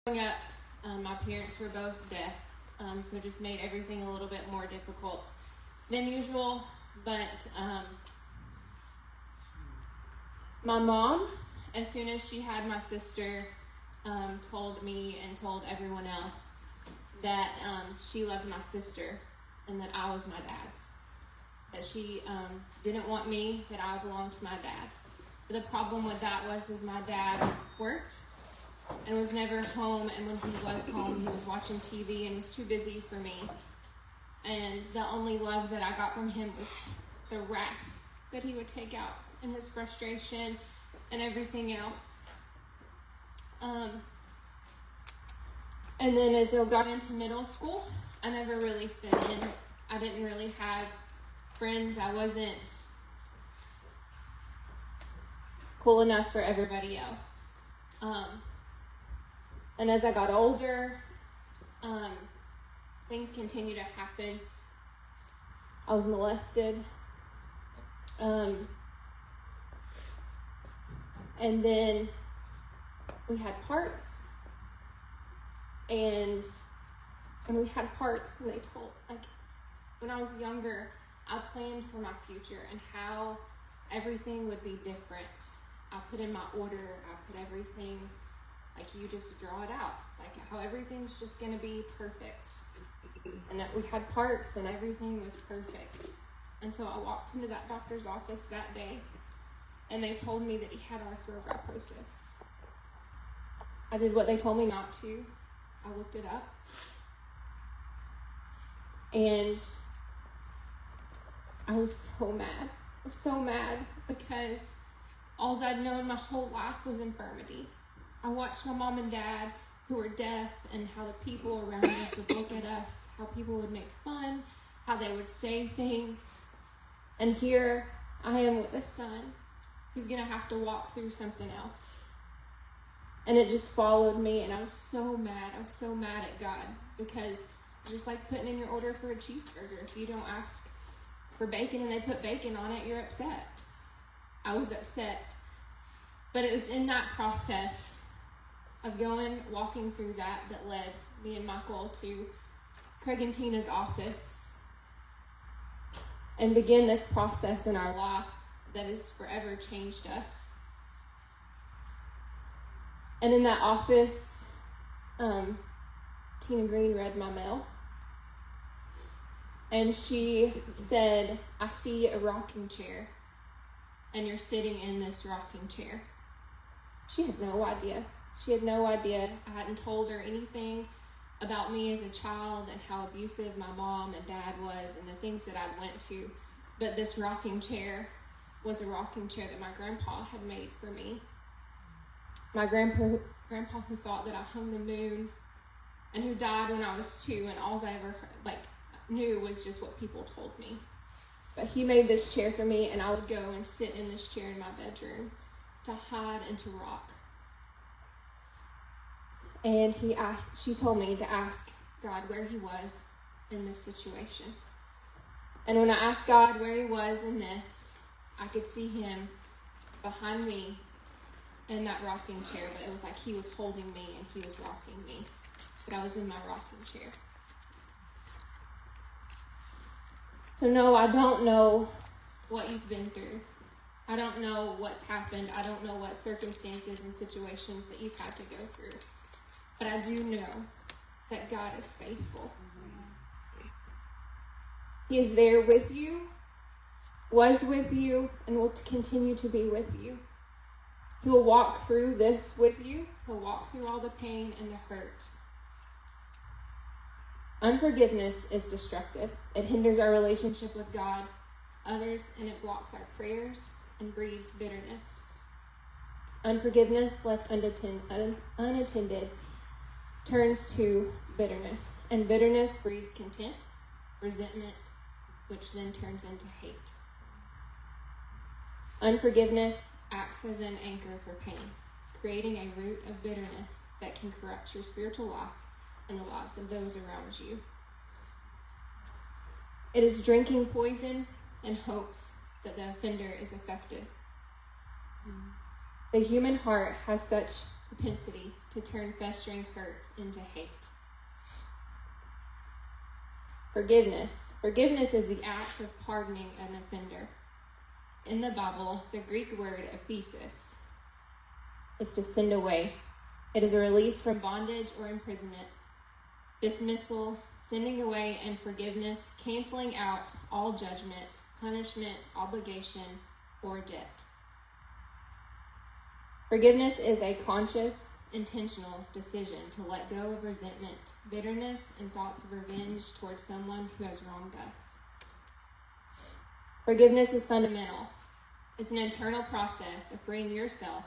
Growing up, my parents were both deaf, so it just made everything a little bit more difficult than usual. But my mom, as soon as she had my sister, told me and told everyone else that she loved my sister and that I was my dad's. That she didn't want me, that I belonged to my dad. But the problem with that was my dad worked and was never home, and when he was home, he was watching TV and was too busy for me. And the only love that I got from him was the wrath that he would take out and his frustration and everything else. And then as I got into middle school, I never really fit in. I didn't really have friends. I wasn't cool enough for everybody else. And as I got older, things continued to happen. I was molested. And then we had parks. And we had parks, and they told, when I was younger, I planned for my future and how everything would be different. I put in my order, I put everything, you just draw it out, how everything's just gonna be perfect. And that we had parks and everything was perfect. Until I walked into that doctor's office that day and they told me that he had arthrogryposis. I did what they told me not to. I looked it up. And I was so mad. I was so mad because all I'd known my whole life was infirmity. I watched my mom and dad, who were deaf, and how the people around us would look at us, how people would make fun, how they would say things. And here I am with a son who's going to have to walk through something else. And it just followed me, and I was so mad. I was so mad at God, because it's just like putting in your order for a cheeseburger. If you don't ask for bacon and they put bacon on it, you're upset. I was upset. But it was in that process of walking through that led me and Michael to Craig and Tina's office and begin this process in our life that has forever changed us. And in that office, Tina Green read my mail. And she said, "I see a rocking chair, and you're sitting in this rocking chair." She had no idea. She had no idea. I hadn't told her anything about me as a child and how abusive my mom and dad was and the things that I went to. But this rocking chair was a rocking chair that my grandpa had made for me. My grandpa who thought that I hung the moon and who died when I was 2, and all I ever knew was just what people told me. But he made this chair for me, and I would go and sit in this chair in my bedroom to hide and to rock. And she told me to ask God where he was in this situation. And when I asked God where he was in this, I could see him behind me in that rocking chair, but it was like he was holding me and he was rocking me. But I was in my rocking chair. So no, I don't know what you've been through. I don't know what's happened. I don't know what circumstances and situations that you've had to go through. But I do know that God is faithful. He is there with you, was with you, and will continue to be with you. He will walk through this with you. He'll walk through all the pain and the hurt. Unforgiveness is destructive. It hinders our relationship with God, others, and it blocks our prayers and breeds bitterness. Unforgiveness left unattended turns to bitterness, and bitterness breeds contempt, resentment, which then turns into hate. Unforgiveness acts as an anchor for pain, creating a root of bitterness that can corrupt your spiritual life and the lives of those around you. It is drinking poison in hopes that the offender is affected. The human heart has such propensity to turn festering hurt into hate. Forgiveness. Forgiveness is the act of pardoning an offender. In the Bible, the Greek word aphesis is to send away. It is a release from bondage or imprisonment, dismissal, sending away, and forgiveness, canceling out all judgment, punishment, obligation, or debt. Forgiveness is a conscious, intentional decision to let go of resentment, bitterness, and thoughts of revenge towards someone who has wronged us. Forgiveness is fundamental. It's an internal process of freeing yourself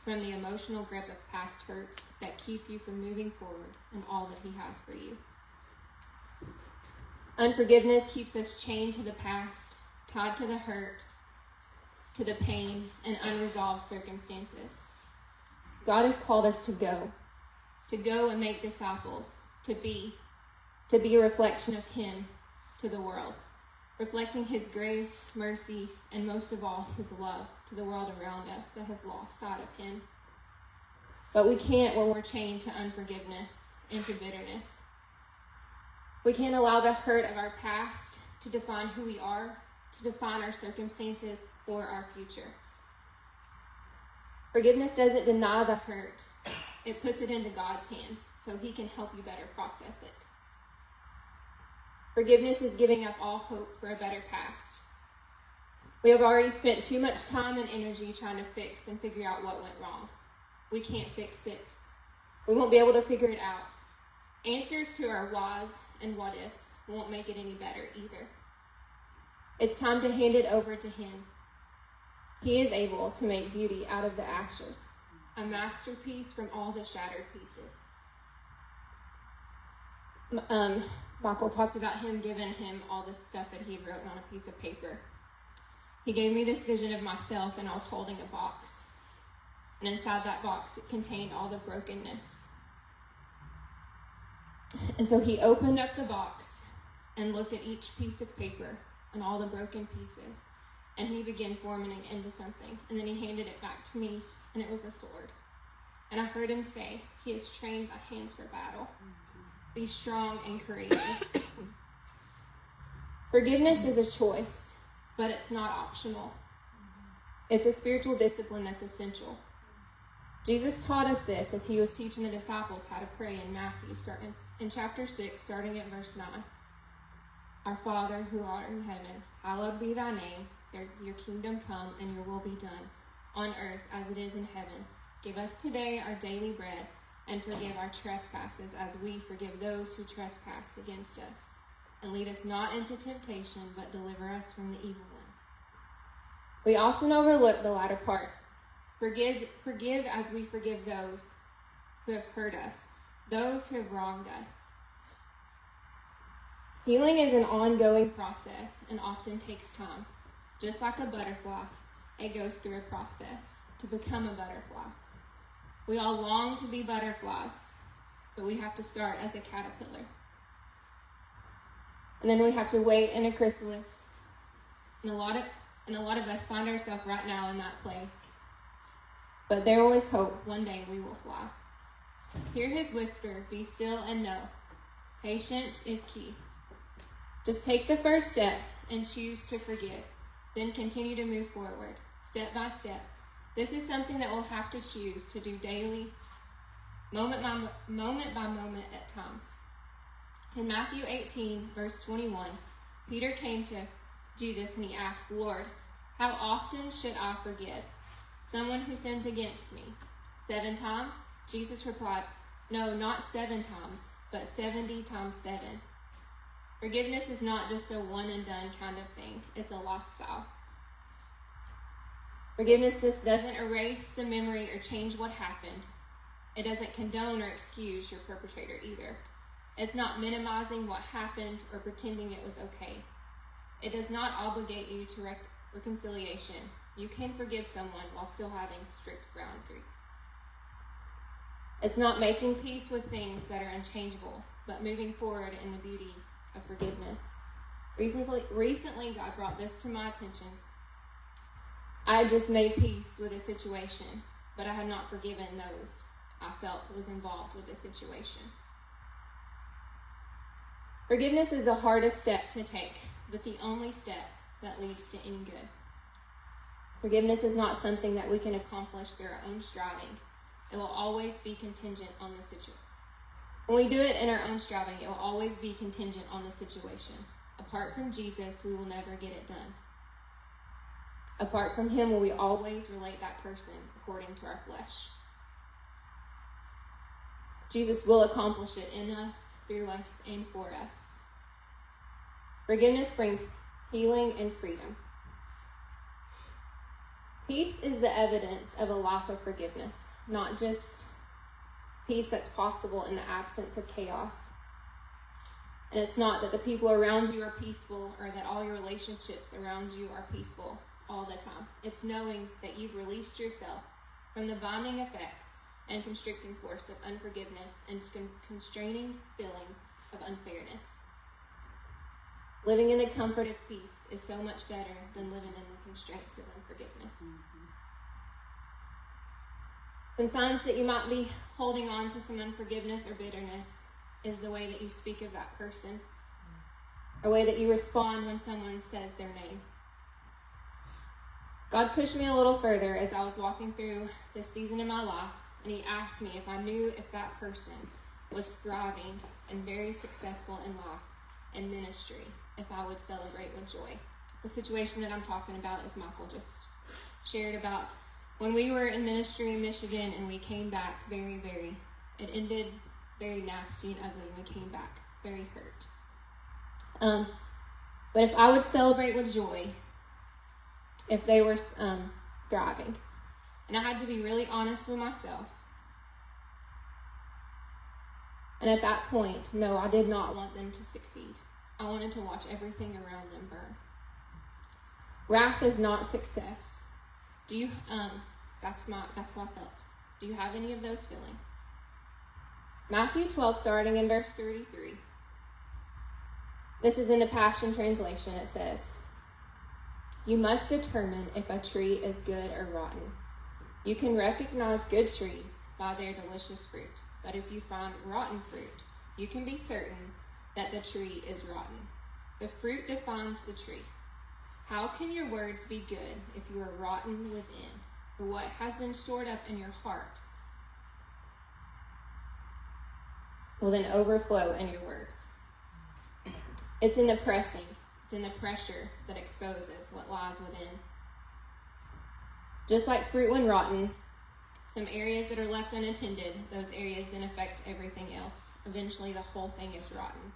from the emotional grip of past hurts that keep you from moving forward in all that he has for you. Unforgiveness keeps us chained to the past, tied to the hurt, to the pain, and unresolved circumstances. God has called us to go and make disciples, to be a reflection of him to the world, reflecting his grace, mercy, and most of all, his love to the world around us that has lost sight of him. But we can't when we're chained to unforgiveness and to bitterness. We can't allow the hurt of our past to define who we are, to define our circumstances or our future. Forgiveness doesn't deny the hurt. It puts it into God's hands so he can help you better process it. Forgiveness is giving up all hope for a better past. We have already spent too much time and energy trying to fix and figure out what went wrong. We can't fix it. We won't be able to figure it out. Answers to our whys and what ifs won't make it any better either. It's time to hand it over to him. He is able to make beauty out of the ashes, a masterpiece from all the shattered pieces. Michael talked about him giving him all the stuff that he had written on a piece of paper. He gave me this vision of myself, and I was holding a box. And inside that box, it contained all the brokenness. And so he opened up the box and looked at each piece of paper and all the broken pieces. And he began forming it into something. And then he handed it back to me, and it was a sword. And I heard him say, he has trained my hands for battle. Be strong and courageous. Forgiveness is a choice, but it's not optional. It's a spiritual discipline that's essential. Jesus taught us this as he was teaching the disciples how to pray in Matthew, starting in chapter 6, starting at verse 9. Our Father, who art in heaven, hallowed be thy name. Your kingdom come, and your will be done, on earth as it is in heaven. Give us today our daily bread, and forgive our trespasses as we forgive those who trespass against us. And lead us not into temptation, but deliver us from the evil one. We often overlook the latter part. Forgive as we forgive those who have hurt us, those who have wronged us. Healing is an ongoing process and often takes time. Just like a butterfly, it goes through a process to become a butterfly. We all long to be butterflies, but we have to start as a caterpillar. And then we have to wait in a chrysalis. And a lot of us find ourselves right now in that place. But there is hope. One day we will fly. Hear his whisper, be still and know. Patience is key. Just take the first step and choose to forgive. Then continue to move forward, step by step. This is something that we'll have to choose to do daily, moment by moment at times. In Matthew 18, verse 21, Peter came to Jesus and he asked, Lord, how often should I forgive someone who sins against me? 7 times? Jesus replied, no, not 7 times, but 70 times 7. Forgiveness is not just a one and done kind of thing. It's a lifestyle. Forgiveness just doesn't erase the memory or change what happened. It doesn't condone or excuse your perpetrator either. It's not minimizing what happened or pretending it was okay. It does not obligate you to reconciliation. You can forgive someone while still having strict boundaries. It's not making peace with things that are unchangeable, but moving forward in the beauty of forgiveness. Recently, God brought this to my attention. I had just made peace with a situation, but I had not forgiven those I felt was involved with the situation. Forgiveness is the hardest step to take, but the only step that leads to any good. Forgiveness is not something that we can accomplish through our own striving. It will always be contingent on the situation. When we do it in our own striving, it will always be contingent on the situation. Apart from Jesus, we will never get it done. Apart from him, will we always relate that person according to our flesh. Jesus will accomplish it in us, through us, and for us. Forgiveness brings healing and freedom. Peace is the evidence of a life of forgiveness, not just peace that's possible in the absence of chaos. And it's not that the people around you are peaceful or that all your relationships around you are peaceful all the time. It's knowing that you've released yourself from the binding effects and constricting force of unforgiveness and constraining feelings of unfairness. Living in the comfort of peace is so much better than living in the constraints of unforgiveness. Some signs that you might be holding on to some unforgiveness or bitterness is the way that you speak of that person, or the way that you respond when someone says their name. God pushed me a little further as I was walking through this season in my life, and he asked me if I knew if that person was thriving and very successful in life and ministry, if I would celebrate with joy. The situation that I'm talking about is Michael just shared about when we were in ministry in Michigan and we came back it ended very nasty and ugly, and we came back very hurt. But if I would celebrate with joy, if they were thriving, and I had to be really honest with myself. And at that point, no, I did not want them to succeed. I wanted to watch everything around them burn. Wrath is not success. Do you, that's what I felt. Do you have any of those feelings? Matthew 12, starting in verse 33. This is in the Passion Translation. It says, "You must determine if a tree is good or rotten. You can recognize good trees by their delicious fruit. But if you find rotten fruit, you can be certain that the tree is rotten. The fruit defines the tree. How can your words be good if you are rotten within? For what has been stored up in your heart will then overflow in your words." It's in the pressing, it's in the pressure that exposes what lies within. Just like fruit when rotten, some areas that are left unattended, those areas then affect everything else. Eventually the whole thing is rotten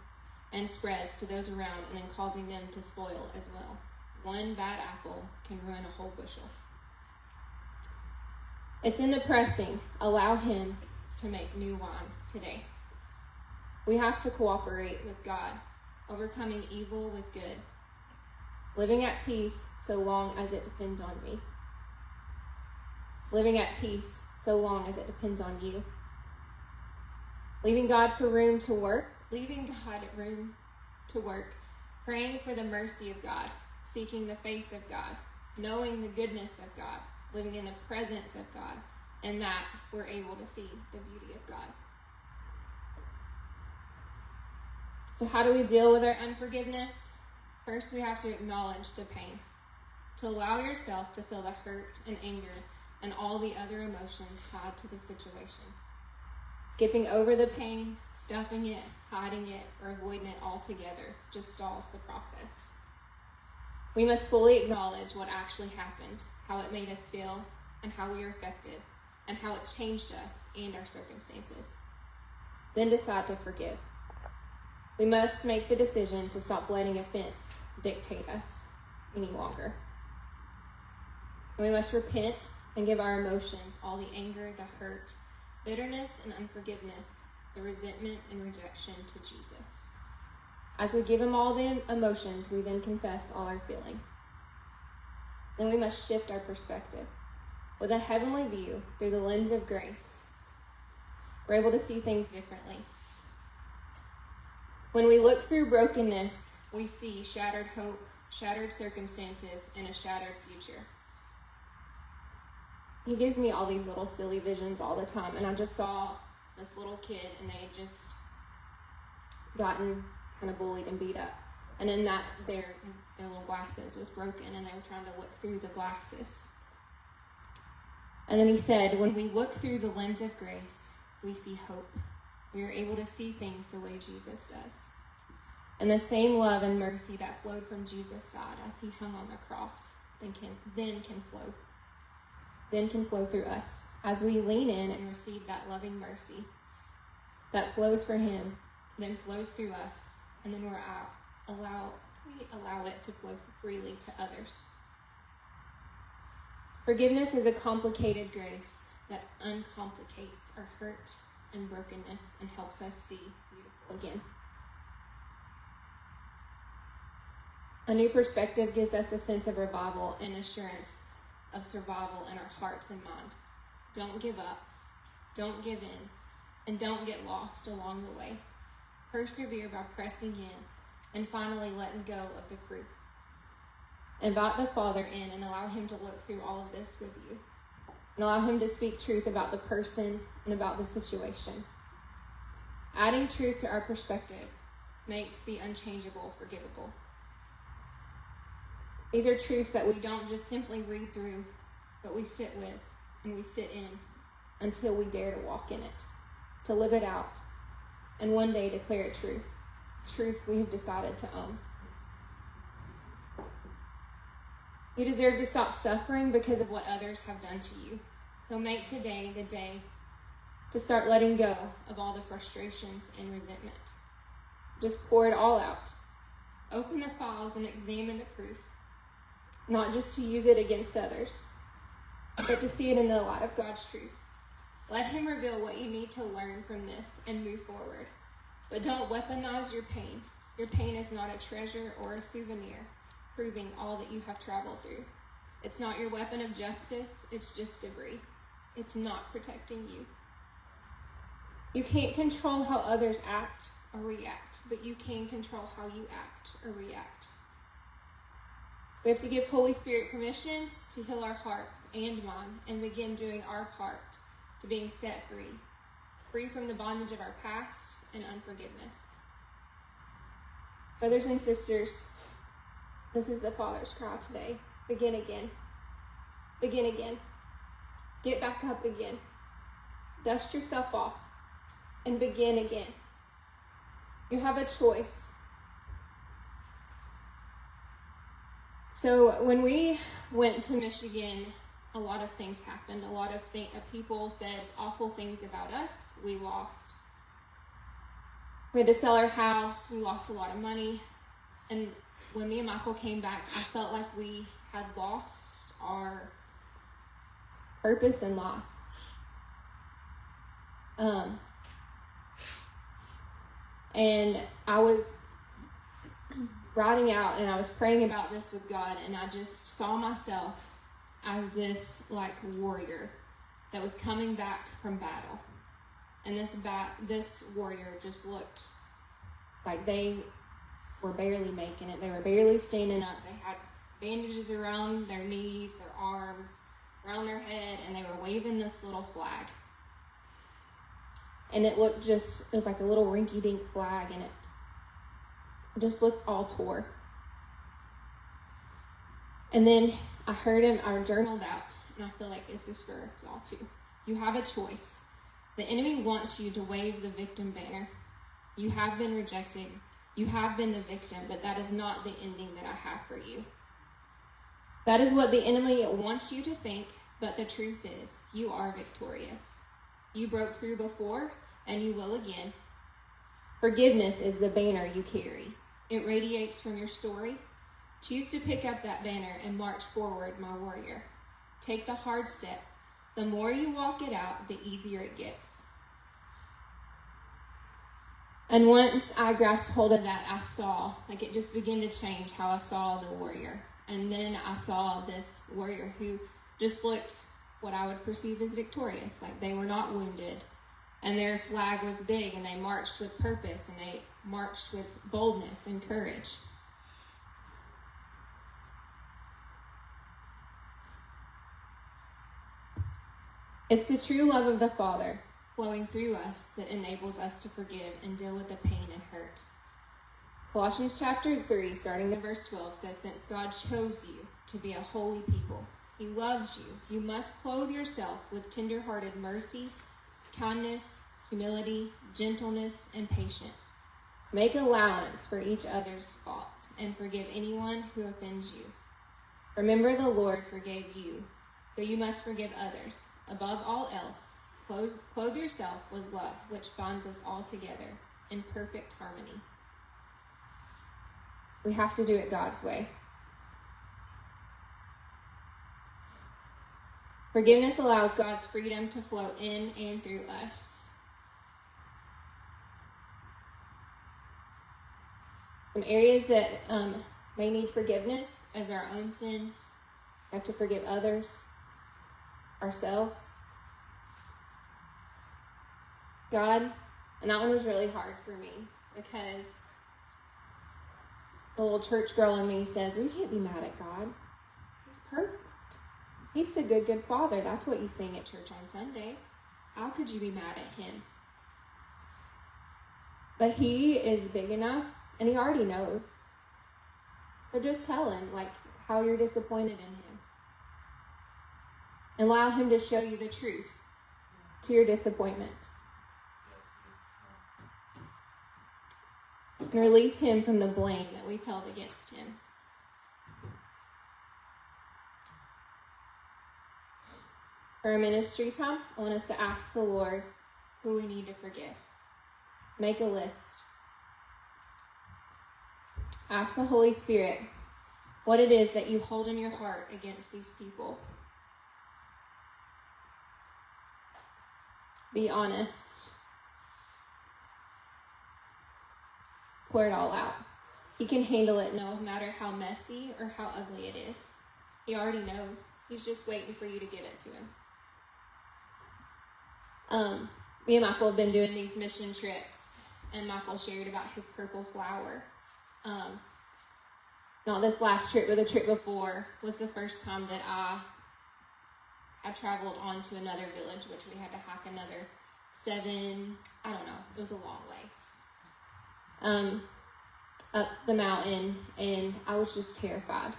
and spreads to those around, and then causing them to spoil as well. One bad apple can ruin a whole bushel. It's in the pressing. Allow him to make new wine today. We have to cooperate with God, overcoming evil with good, living at peace so long as it depends on me. Living at peace so long as it depends on you. Leaving God room to work, praying for the mercy of God, seeking the face of God, knowing the goodness of God, living in the presence of God, and that we're able to see the beauty of God. So how do we deal with our unforgiveness? First, we have to acknowledge the pain, to allow yourself to feel the hurt and anger and all the other emotions tied to the situation. Skipping over the pain, stuffing it, hiding it, or avoiding it altogether just stalls the process. We must fully acknowledge what actually happened, how it made us feel, and how we were affected, and how it changed us and our circumstances. Then decide to forgive. We must make the decision to stop letting offense dictate us any longer. And we must repent and give our emotions, all the anger, the hurt, bitterness and unforgiveness, the resentment and rejection, to Jesus. As we give him all the emotions, we then confess all our feelings. Then we must shift our perspective. With a heavenly view through the lens of grace, we're able to see things differently. When we look through brokenness, we see shattered hope, shattered circumstances, and a shattered future. he gives me all these little silly visions all the time. And I just saw this little kid, and they had just gotten kind of bullied and beat up. And in that, their little glasses was broken, and they were trying to look through the glasses. And then he said, when we look through the lens of grace, we see hope. We are able to see things the way Jesus does. And the same love and mercy that flowed from Jesus' side as he hung on the cross then can flow through us as we lean in and receive that loving mercy that flows for him, then flows through us, and then we allow it to flow freely to others. Forgiveness is a complicated grace that uncomplicates our hurt and brokenness and helps us see beautiful again. A new perspective gives us a sense of revival and assurance of survival in our hearts and mind. Don't give up, don't give in, and don't get lost along the way. Persevere by pressing in and finally letting go of the proof. Invite the Father in and allow him to look through all of this with you. And allow him to speak truth about the person and about the situation. Adding truth to our perspective makes the unchangeable forgivable. These are truths that we don't just simply read through, but we sit with and we sit in until we dare to walk in it, to live it out, and one day declare it truth we have decided to own. You deserve to stop suffering because of what others have done to you. So make today the day to start letting go of all the frustrations and resentment. Just pour it all out. Open the files and examine the proof. Not just to use it against others, but to see it in the light of God's truth. Let him reveal what you need to learn from this and move forward. But don't weaponize your pain. Your pain is not a treasure or a souvenir, proving all that you have traveled through. It's not your weapon of justice, it's just debris. It's not protecting you. You can't control how others act or react, but you can control how you act or react. We have to give Holy Spirit permission to heal our hearts and mind and begin doing our part to being set free from the bondage of our past and unforgiveness. Brothers and sisters, this is the Father's cry today. Begin again. Begin again. Get back up again. Dust yourself off and begin again. You have a choice. So when we went to Michigan, a lot of things happened. A lot of people said awful things about us. We had to sell our house. We lost a lot of money. And when me and Michael came back, I felt like we had lost our purpose in life. And I was writing out and I was praying about this with God, and I just saw myself as this warrior that was coming back from battle. And this warrior just looked like they were barely making it. They were barely standing up. They had bandages around their knees, their arms, around their head, and they were waving this little flag. And it was like a little rinky-dink flag, and it just looked all tore. And then I heard him, I journaled out, and I feel like this is for y'all too. You have a choice. The enemy wants you to wave the victim banner. You have been rejected. You have been the victim, but that is not the ending that I have for you. That is what the enemy wants you to think, but the truth is, you are victorious. You broke through before, and you will again. Forgiveness is the banner you carry. It radiates from your story. Choose to pick up that banner and march forward, my warrior. Take the hard step. The more you walk it out, the easier it gets. And once I grasped hold of that, I saw, it just began to change how I saw the warrior. And then I saw this warrior who just looked what I would perceive as victorious. They were not wounded. And their flag was big, and they marched with purpose, and they marched with boldness and courage. It's the true love of the Father flowing through us that enables us to forgive and deal with the pain and hurt. Colossians chapter 3, starting in verse 12, says, since God chose you to be a holy people, he loves you, you must clothe yourself with tender-hearted mercy, kindness, humility, gentleness, and patience. Make allowance for each other's faults and forgive anyone who offends you. Remember the Lord forgave you, so you must forgive others. Above all else, clothe yourself with love, which binds us all together in perfect harmony. We have to do it God's way. Forgiveness allows God's freedom to flow in and through us. Some areas that may need forgiveness as our own sins. We have to forgive others, ourselves, God. And that one was really hard for me because the little church girl in me says, we can't be mad at God. He's perfect. He's the good Father. That's what you sing at church on Sunday. How could you be mad at him? But he is big enough, and he already knows. So just tell him, how you're disappointed in him. And allow him to show you the truth to your disappointments. And release him from the blame that we've held against him. For our ministry time, I want us to ask the Lord who we need to forgive. Make a list. Ask the Holy Spirit what it is that you hold in your heart against these people. Be honest. Pour it all out. He can handle it no matter how messy or how ugly it is. He already knows. He's just waiting for you to give it to him. Me and Michael have been doing these mission trips, and Michael shared about his purple flower. Not this last trip, but the trip before was the first time that I traveled on to another village, which we had to hike another 7, it was a long ways, up the mountain, and I was just terrified.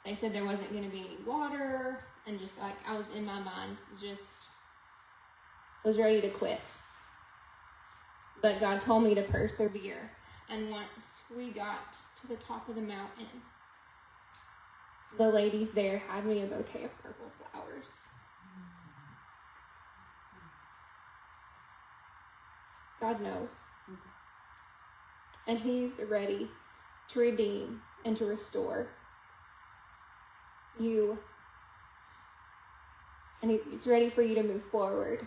They said there wasn't going to be any water, and just I was in my mind, just was ready to quit. But God told me to persevere. And once we got to the top of the mountain, the ladies there had me a bouquet of purple flowers. God knows. And he's ready to redeem and to restore you. And he's ready for you to move forward.